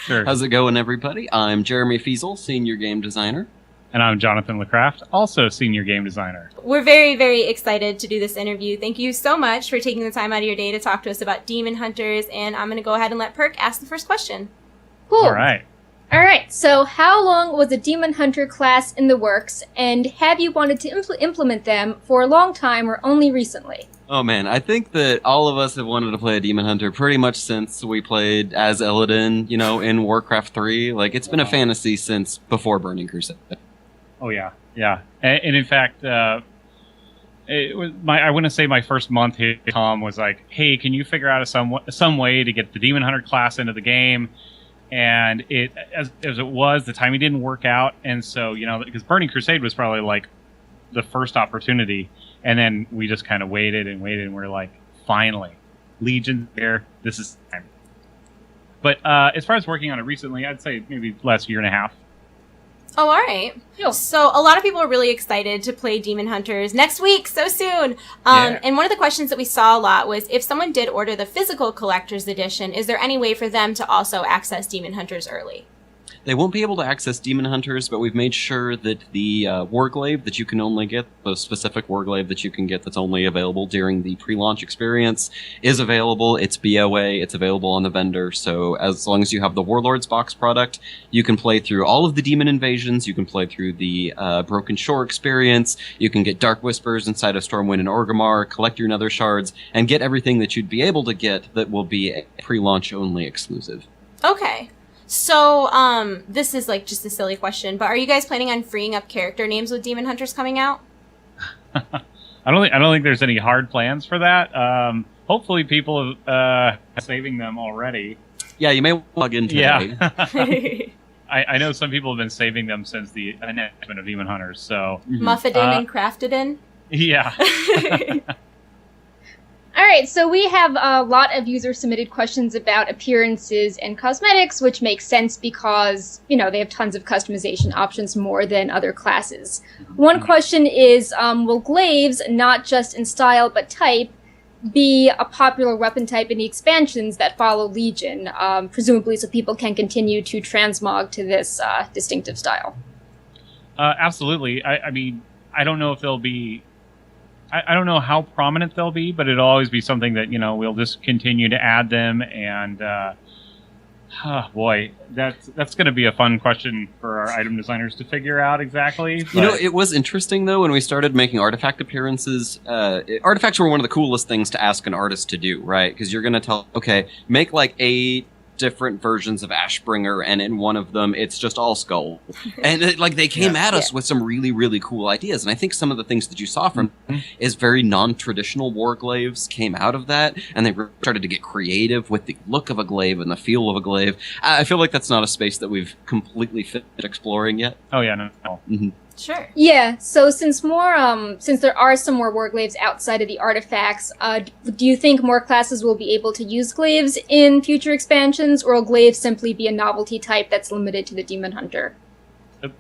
Sure. How's it going, everybody? I'm Jeremy Feasel, Senior Game Designer. And I'm Jonathan LeCraft, also Senior Game Designer. We're very, very excited to do this interview. Thank you so much for taking the time out of your day to talk to us about Demon Hunters, and I'm going to go ahead and let Perk ask the first question. Cool. All right. So how long was the Demon Hunter class in the works, and have you wanted to implement them for a long time or only recently? Oh man, I think that all of us have wanted to play a Demon Hunter pretty much since we played as Illidan, in Warcraft 3. Like, it's been a fantasy since before Burning Crusade. Oh, yeah. Yeah. And in fact, it was I wouldn't say my first month here, Tom was like, hey, can you figure out some way to get the Demon Hunter class into the game? And as it was, the timing didn't work out. And so, because Burning Crusade was probably like the first opportunity. And then we just kind of waited, and we're like, finally, Legion's there. This is time. But as far as working on it recently, I'd say maybe last year and a half. Oh, all right. Cool. So a lot of people are really excited to play Demon Hunters next week, so soon. Yeah. And one of the questions that we saw a lot was, if someone did order the physical collector's edition, is there any way for them to also access Demon Hunters early? They won't be able to access Demon Hunters, but we've made sure that the Warglaive that you can only get, the specific Warglaive that you can get that's only available during the pre-launch experience, is available. It's BOA, it's available on the vendor, so as long as you have the Warlords box product, you can play through all of the Demon Invasions, you can play through the Broken Shore experience, you can get Dark Whispers inside of Stormwind and Orgrimmar, collect your Nether Shards, and get everything that you'd be able to get that will be a pre-launch only exclusive. Okay. So, this is like just a silly question, but are you guys planning on freeing up character names with Demon Hunters coming out? I don't think there's any hard plans for that. Hopefully people are saving them already. Yeah, you may log in today. Yeah. I know some people have been saving them since the announcement of Demon Hunters, so... Muffidin and Craftidin? Yeah. Alright, so we have a lot of user-submitted questions about appearances and cosmetics, which makes sense because, they have tons of customization options more than other classes. One question is, will glaives, not just in style but type, be a popular weapon type in the expansions that follow Legion, presumably so people can continue to transmog to this distinctive style? Absolutely. I mean, I don't know if they'll be... I don't know how prominent they'll be, but it'll always be something that, we'll just continue to add them. And, boy, that's going to be a fun question for our item designers to figure out exactly. But... it was interesting, though, when we started making artifact appearances. Artifacts were one of the coolest things to ask an artist to do, right? Because you're going to tell, okay, make like 8 different versions of Ashbringer, and in one of them it's just all skull. And they came at us with some really, really cool ideas, and I think some of the things that you saw from is very non-traditional warglaives came out of that, and they started to get creative with the look of a glaive and the feel of a glaive. I feel like that's not a space that we've completely finished exploring yet. Oh yeah, no. Mm-hmm. Sure. Yeah, so since there are some more warglaives outside of the artifacts, do you think more classes will be able to use glaives in future expansions, or will glaives simply be a novelty type that's limited to the Demon Hunter?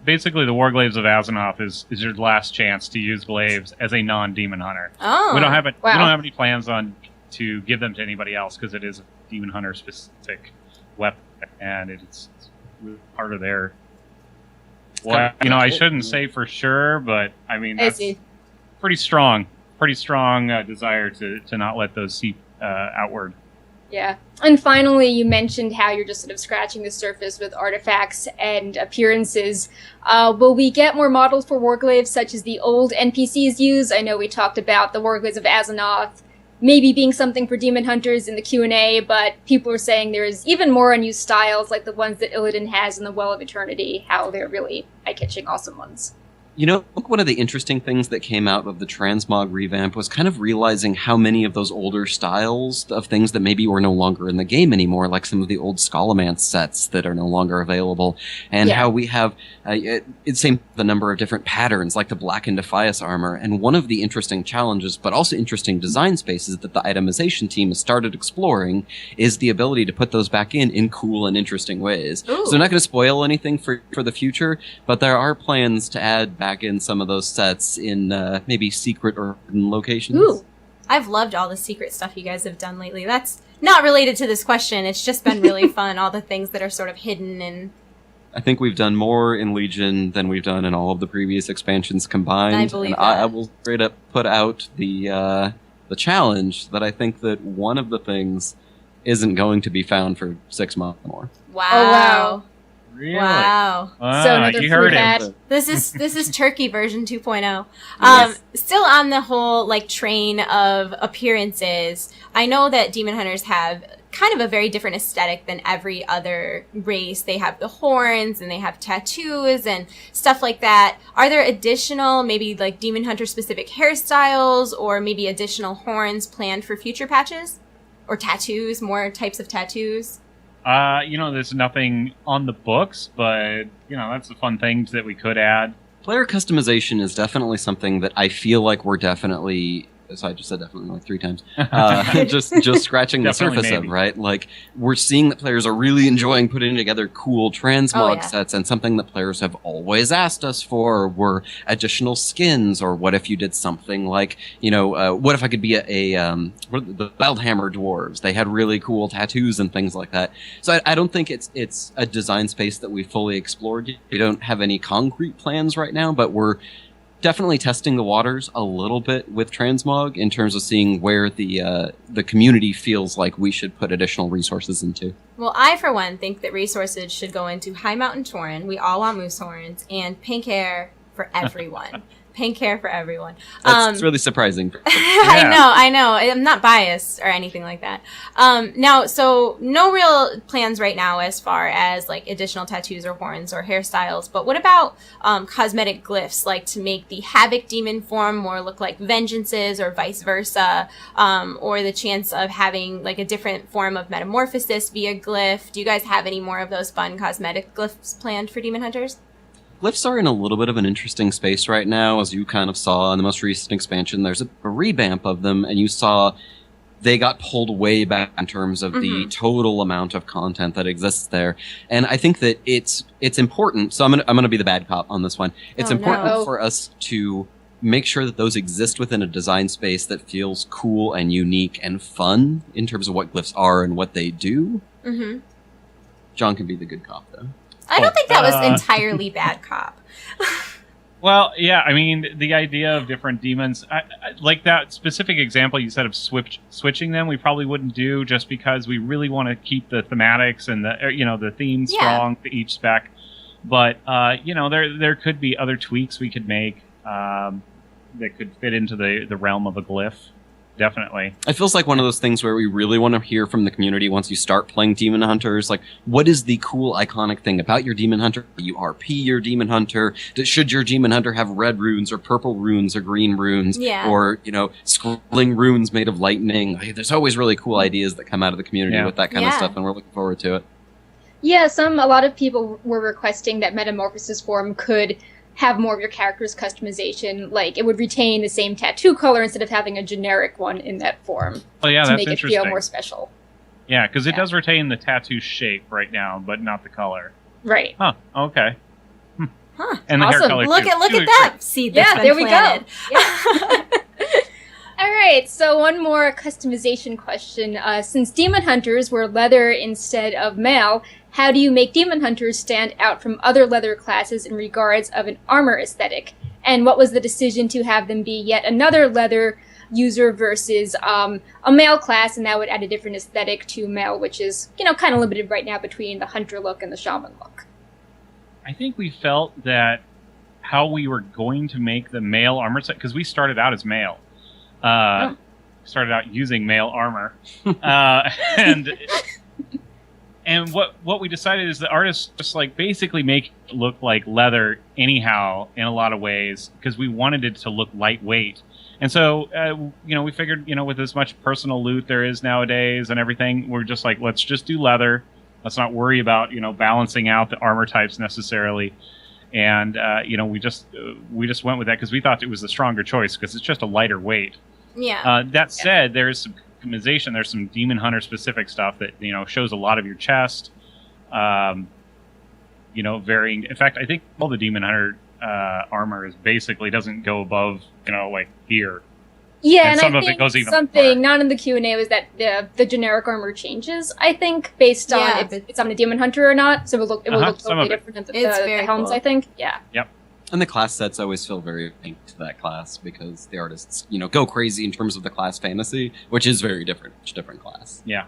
Basically, the Warglaives of Azeroth is your last chance to use glaives as a non-Demon Hunter. Oh. We don't have any plans to give them to anybody else, because it is a Demon Hunter specific weapon, and it's part of their... Well, I shouldn't say for sure, but I mean, that's pretty strong desire to not let those seep outward. Yeah. And finally, you mentioned how you're just sort of scratching the surface with artifacts and appearances. Will we get more models for warglaives such as the old NPCs use? I know we talked about the warglaives of Azeroth maybe being something for Demon Hunters in the Q&A, but people are saying there's even more unused styles like the ones that Illidan has in the Well of Eternity, how they're really eye-catching awesome ones. One of the interesting things that came out of the transmog revamp was kind of realizing how many of those older styles of things that maybe were no longer in the game anymore, like some of the old Scholomance sets that are no longer available, and how we have the number of different patterns, like the Black and Defias armor. And one of the interesting challenges, but also interesting design spaces that the itemization team has started exploring is the ability to put those back in cool and interesting ways. Ooh. So I'm not going to spoil anything for the future, but there are plans to add back in some of those sets in maybe secret or hidden locations. Ooh. I've loved all the secret stuff you guys have done lately. That's not related to this question. It's just been really fun. All the things that are sort of hidden and. I think we've done more in Legion than we've done in all of the previous expansions combined. I believe and that. I will straight up put out the challenge that I think that one of the things isn't going to be found for 6 months more. Wow. Oh, wow. Really? Wow. So another you fruit heard hat. him. This is Turkey version 2.0. Yes. Still on the whole like train of appearances. I know that Demon Hunters have kind of a very different aesthetic than every other race. They have the horns and they have tattoos and stuff like that. Are there additional, maybe like Demon Hunter specific hairstyles or maybe additional horns planned for future patches? Or tattoos, more types of tattoos? There's nothing on the books, but, that's a fun thing that we could add. Player customization is definitely something that I feel like we're definitely... So I just said definitely like 3 times. Just scratching the Definitely surface maybe. of, right? Like, we're seeing that players are really enjoying putting together cool transmog yeah. sets, and something that players have always asked us for were additional skins, or what if you did something like, what if I could be the Beldhammer dwarves? They had really cool tattoos and things like that. So I don't think it's a design space that we fully explored yet. We don't have any concrete plans right now, but we're definitely testing the waters a little bit with transmog in terms of seeing where the community feels like we should put additional resources into. Well, I, for one, think that resources should go into High Mountain Tauren. We all want moose horns and pink hair for everyone. Pink hair for everyone. That's really surprising. I know. I'm not biased or anything like that. Now, so no real plans right now as far as like additional tattoos or horns or hairstyles, but what about cosmetic glyphs, like to make the Havoc demon form more look like Vengeances or vice versa, or the chance of having like a different form of Metamorphosis via glyph? Do you guys have any more of those fun cosmetic glyphs planned for Demon Hunters? Glyphs are in a little bit of an interesting space right now, as you kind of saw in the most recent expansion. There's a revamp of them, and you saw they got pulled way back in terms of the total amount of content that exists there. And I think that it's important. So I'm gonna be the bad cop on this one. It's important for us to make sure that those exist within a design space that feels cool and unique and fun in terms of what glyphs are and what they do. Mm-hmm. John can be the good cop, though. I don't think that was entirely bad cop. Well, yeah, I mean, the idea of different demons, I, like that specific example you said of switching them, we probably wouldn't do just because we really want to keep the thematics and the themes strong to each spec. But, there could be other tweaks we could make that could fit into the realm of a glyph. Definitely. It feels like one of those things where we really want to hear from the community once you start playing Demon Hunters. Like, what is the cool, iconic thing about your Demon Hunter? Do you RP your Demon Hunter? Should your Demon Hunter have red runes or purple runes or green runes? Yeah. Or, scrolling runes made of lightning? Like, there's always really cool ideas that come out of the community with that kind of stuff, and we're looking forward to it. Yeah, a lot of people were requesting that Metamorphosis form could have more of your character's customization. Like, it would retain the same tattoo color instead of having a generic one in that form. Oh, yeah, to that's make it interesting. feel more special. Yeah, because it does retain the tattoo shape right now, but not the color. Right. Huh, okay. Huh. And the Awesome. hair color, Look too. at that seed that's been there we planted. go. Yeah. All right, so one more customization question. Since Demon Hunters were leather instead of mail, how do you make Demon Hunters stand out from other leather classes in regards of an armor aesthetic? And what was the decision to have them be yet another leather user versus a male class, and that would add a different aesthetic to male, which is, kind of limited right now between the hunter look and the shaman look? I think we felt that how we were going to make the male armor set, because we started out as male. Started out using male armor. And what we decided is the artists just basically make it look like leather anyhow in a lot of ways, because we wanted it to look lightweight. And so, we figured, with as much personal loot there is nowadays and everything, we're just like, let's just do leather. Let's not worry about, balancing out the armor types necessarily. And, we just went with that because we thought it was the stronger choice because it's just a lighter weight. Yeah. That said, there's some customization. There's some Demon Hunter specific stuff that, shows a lot of your chest. Varying. In fact, I think all the Demon Hunter armor is basically doesn't go above, here. Yeah, And and some I of it think goes even something more. not in the Q&A was that the generic armor changes, I think, based on Yeah, if but- it's on a Demon Hunter or not. So it will look some totally of it. different than It's the very helms, cool. I think. Yeah. And the class sets always feel very unique to that class because the artists, go crazy in terms of the class fantasy, which is very different, each different class. Yeah.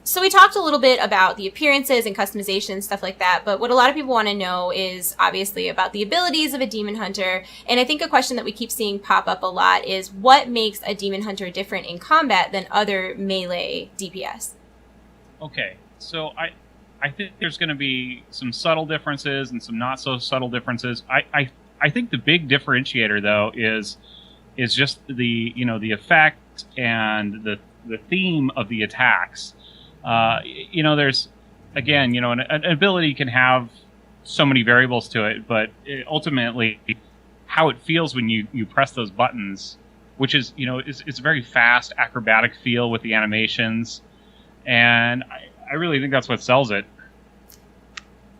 So we talked a little bit about the appearances and customization, stuff like that, but what a lot of people want to know is obviously about the abilities of a demon hunter. And I think a question that we keep seeing pop up a lot is what makes a demon hunter different in combat than other melee DPS? Okay, so I think there's going to be some subtle differences and some not so subtle differences. I think the big differentiator though is just the the effect and the theme of the attacks. There's again, an ability can have so many variables to it, but ultimately how it feels when you press those buttons, which is it's a very fast acrobatic feel with the animations, and I really think that's what sells it.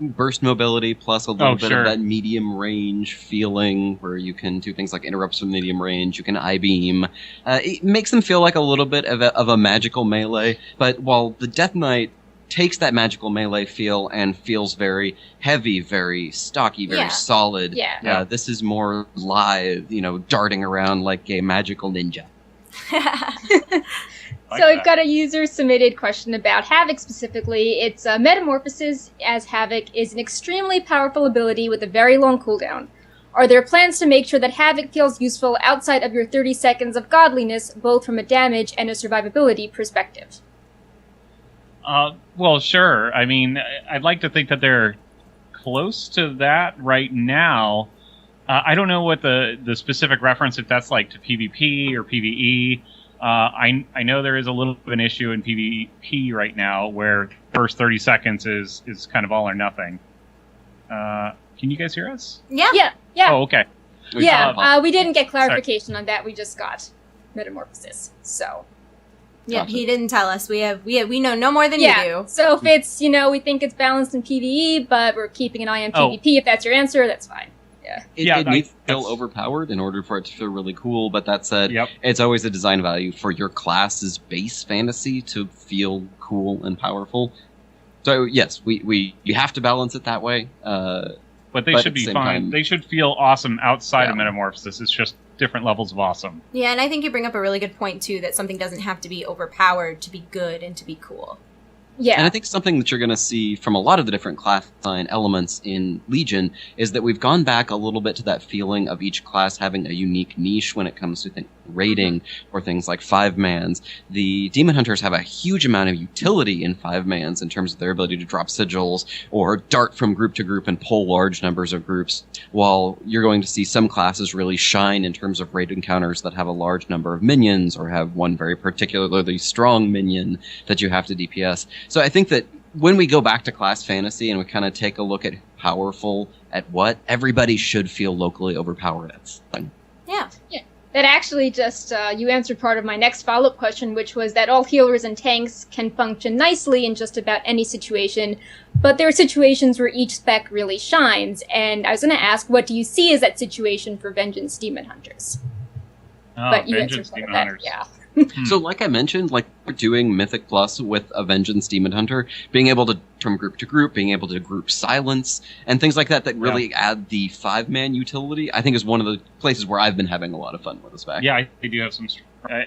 Burst mobility plus a little bit sure. of that medium range feeling where you can do things like interrupts from medium range, you can I-beam. It makes them feel like a little bit of a magical melee, but while the Death Knight takes that magical melee feel and feels very heavy, very stocky, very Yeah. solid, Yeah. this is more live, darting around like a magical ninja. So we've got a user-submitted question about Havoc specifically. It's Metamorphosis as Havoc is an extremely powerful ability with a very long cooldown. Are there plans to make sure that Havoc feels useful outside of your 30 seconds of godliness, both from a damage and a survivability perspective? Well, sure. I mean, I'd like to think that they're close to that right now. I don't know what the specific reference, if that's like to PvP or PvE. I know there is a little bit of an issue in PvP right now where first 30 seconds is kind of all or nothing. Can you guys hear us? Yeah. Yeah. Oh, okay. We didn't get clarification on that. We just got Metamorphosis. So Yeah, Gotcha. he didn't tell us. We know no more than you do. So if it's we think it's balanced in PvE, but we're keeping an eye on PvP. If that's your answer, that's fine. It needs to feel that's- overpowered in order for it to feel really cool, but that said, Yep. it's always a design value for your class's base fantasy to feel cool and powerful. So yes, we have to balance it that way. But But they at should the be same fine. time- They should feel awesome outside of Yeah. Metamorphosis. It's just different levels of awesome. Yeah, and I think you bring up a really good point too, that something doesn't have to be overpowered to be good and to be cool. Yeah. And I think something that you're going to see from a lot of the different class design elements in Legion is that we've gone back a little bit to that feeling of each class having a unique niche when it comes to raiding or things like 5-mans. The Demon Hunters have a huge amount of utility in 5-mans in terms of their ability to drop sigils or dart from group to group and pull large numbers of groups, while you're going to see some classes really shine in terms of raid encounters that have a large number of minions or have one very particularly strong minion that you have to DPS. So I think that when we go back to class fantasy and we kind of take a look at powerful at what, everybody should feel locally overpowered at something. Yeah. That actually just, you answered part of my next follow-up question, which was that all healers and tanks can function nicely in just about any situation, but there are situations where each spec really shines, and I was going to ask, what do you see as that situation for Vengeance Demon Hunters? But you answered Vengeance part of Demon that, Hunters. yeah. So like I mentioned, like we're doing Mythic Plus with a Vengeance Demon Hunter, being able to from group to group, being able to group silence, and things like that really add the 5-man utility, I think is one of the places where I've been having a lot of fun with this back. Yeah, they do have some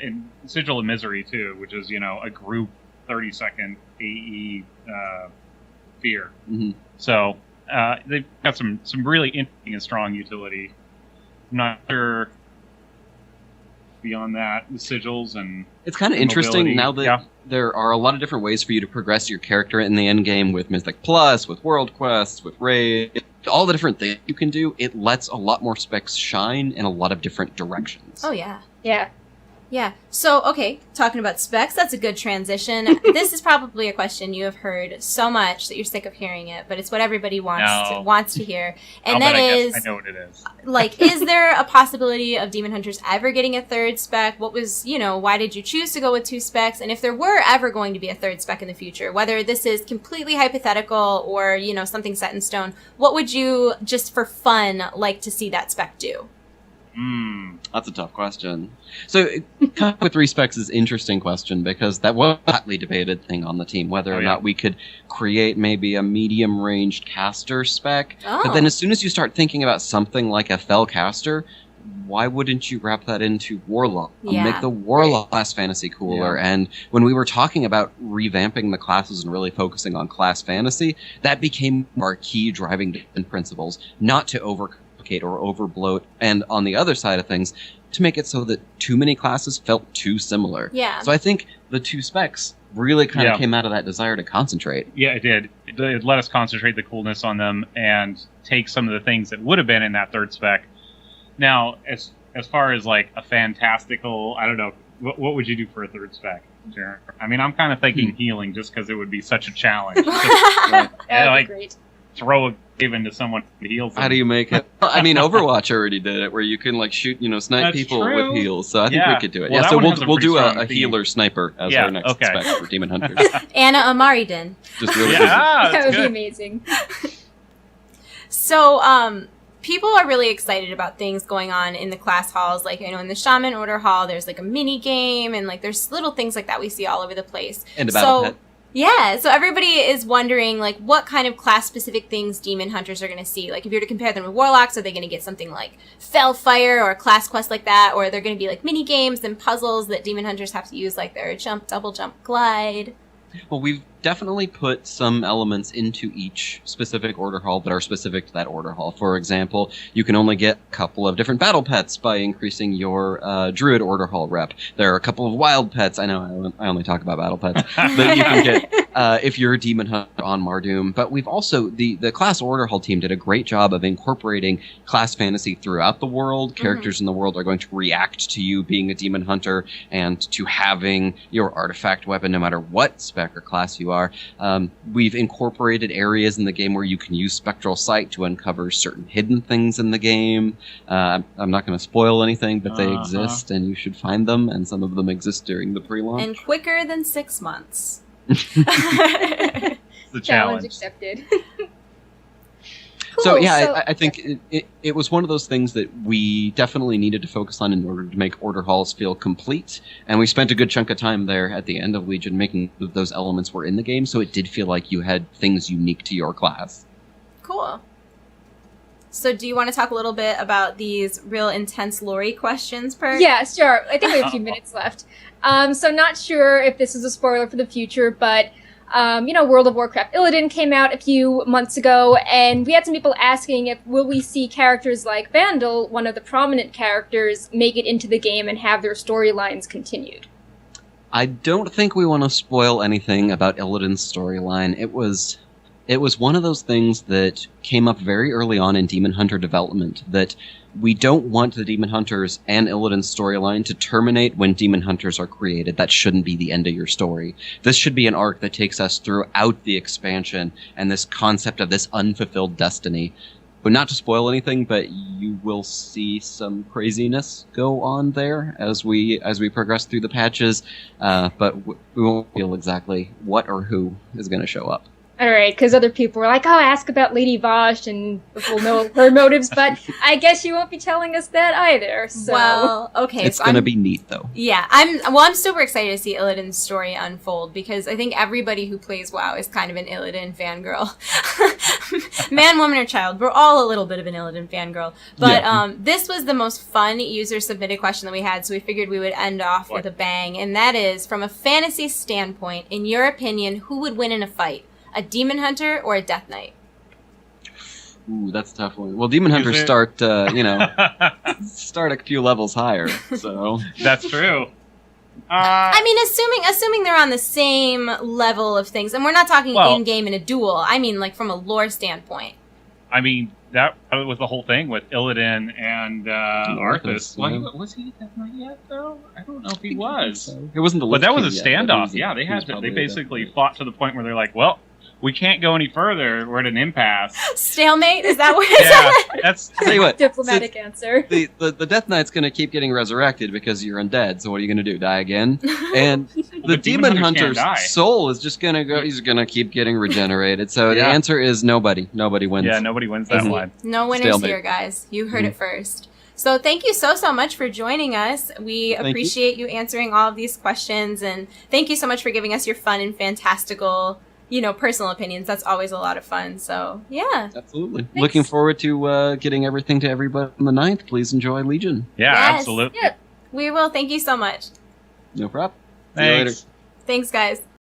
in Sigil of Misery too, which is a group 30-second AE fear. Mm-hmm. So they've got some really interesting and strong utility. I'm not sure beyond that, the sigils and It's kind of interesting mobility. now that there are a lot of different ways for you to progress your character in the end game with Mythic Plus, with World Quests, with Raid, all the different things you can do. It lets a lot more specs shine in a lot of different directions. Oh, yeah. Yeah. Yeah. So, okay, talking about specs, that's a good transition. This is probably a question you have heard so much that you're sick of hearing it, but it's what everybody wants to hear. And that is, I know what it is. like, is there a possibility of Demon Hunters ever getting a third spec? What was, why did you choose to go with 2 specs? And if there were ever going to be a third spec in the future, whether this is completely hypothetical or, something set in stone, what would you, just for fun, like to see that spec do? That's a tough question. So, coming up with 3 specs is an interesting question because that was a hotly debated thing on the team, whether or not we could create maybe a medium-ranged caster spec. But then as soon as you start thinking about something like a Fel caster, why wouldn't you wrap that into Warlock? Make the Warlock class fantasy cooler. Yeah. And when we were talking about revamping the classes and really focusing on class fantasy, that became our key driving principles, not to overcomplicate or overbloat, and on the other side of things, to make it so that too many classes felt too similar. Yeah. So I think the 2 specs really kind of came out of that desire to concentrate. Yeah, it did. It let us concentrate the coolness on them and take some of the things that would have been in that 3rd spec. Now, as far as like a fantastical, I don't know, what would you do for a 3rd spec, Jared? I mean, I'm kind of thinking healing just because it would be such a challenge. That would be great. Throw a wave into someone to heal them. How do you make it? I mean, Overwatch already did it, where you can like shoot, snipe people with heals. So I think we could do it. Well, so we'll do a healer sniper as our next spec for Demon Hunters. Anna Amaridin. Just really that would be amazing. So, people are really excited about things going on in the class halls. Like, in the Shaman Order Hall, there's like a mini game, and like there's little things like that we see all over the place. And a battle pet. Yeah, so everybody is wondering, like, what kind of class-specific things Demon Hunters are going to see. Like, if you were to compare them with Warlocks, are they going to get something like Fellfire or a class quest like that? Or are there going to be, like, mini-games and puzzles that Demon Hunters have to use, like their jump, double jump, glide? Well, we've definitely put some elements into each specific order hall that are specific to that order hall. For example, you can only get a couple of different battle pets by increasing your druid order hall rep. There are a couple of wild pets. I know I only talk about battle pets that you can get if you're a demon hunter on Mardoom. But we've also, the class order hall team did a great job of incorporating class fantasy throughout the world. Characters in the world are going to react to you being a demon hunter and to having your artifact weapon no matter what spec or class you are. We've incorporated areas in the game where you can use spectral sight to uncover certain hidden things in the game. I'm not going to spoil anything, but they exist and you should find them, and some of them exist during the pre-launch. And quicker than 6 months. The challenge accepted. So yeah, I think it was one of those things that we definitely needed to focus on in order to make order halls feel complete, and we spent a good chunk of time there at the end of Legion making those elements were in the game, so it did feel like you had things unique to your class. Cool. So do you want to talk a little bit about these real intense lore questions, Per? Yeah, sure. I think we have a few minutes left. So not sure if this is a spoiler for the future, but World of Warcraft Illidan came out a few months ago, and we had some people asking if will we see characters like Vandal, one of the prominent characters, make it into the game and have their storylines continued. I don't think we want to spoil anything about Illidan's storyline. It was one of those things that came up very early on in Demon Hunter development, that we don't want the Demon Hunters and Illidan's storyline to terminate when Demon Hunters are created. That shouldn't be the end of your story. This should be an arc that takes us throughout the expansion and this concept of this unfulfilled destiny. But not to spoil anything, but you will see some craziness go on there as we progress through the patches, but we won't feel exactly what or who is going to show up. All right, because other people were like, ask about Lady Vosh and we'll know her motives, but I guess you won't be telling us that either. So. Well, okay. It's going to be neat, though. Yeah, I'm super excited to see Illidan's story unfold, because I think everybody who plays WoW is kind of an Illidan fangirl. Man, woman, or child, we're all a little bit of an Illidan fangirl. But this was the most fun user-submitted question that we had, so we figured we would end off with a bang, and that is, from a fantasy standpoint, in your opinion, who would win in a fight? A Demon Hunter or a Death Knight? Ooh, that's a tough one. Well, Demon Hunters start a few levels higher, so... That's true. I mean, assuming they're on the same level of things, and we're not talking in-game in a duel, I mean, like, from a lore standpoint. I mean, that was the whole thing with Illidan and Arthas. Well, was he a Death Knight yet, though? I don't know if he was. So. It wasn't the But that was a yet, standoff. They basically fought to the point where they're like, well, we can't go any further. We're at an impasse. Stalemate? Is that what it is? Yeah, that's... Tell you what. Diplomatic answer. The Death Knight's going to keep getting resurrected because you're undead, so what are you going to do, die again? And the Demon Hunter's soul is just going to go, he's going to keep getting regenerated. So the answer is nobody. Nobody wins. Yeah, nobody wins that one. No winners here, guys. You heard it first. So thank you so much for joining us. We appreciate you answering all of these questions, and thank you so much for giving us your fun and fantastical, personal opinions. That's always a lot of fun. So yeah. Absolutely. Thanks. Looking forward to getting everything to everybody on the 9th. Please enjoy Legion. Yeah, Yes. absolutely. Yeah, we will. Thank you so much. No problem. See you later. Thanks, guys.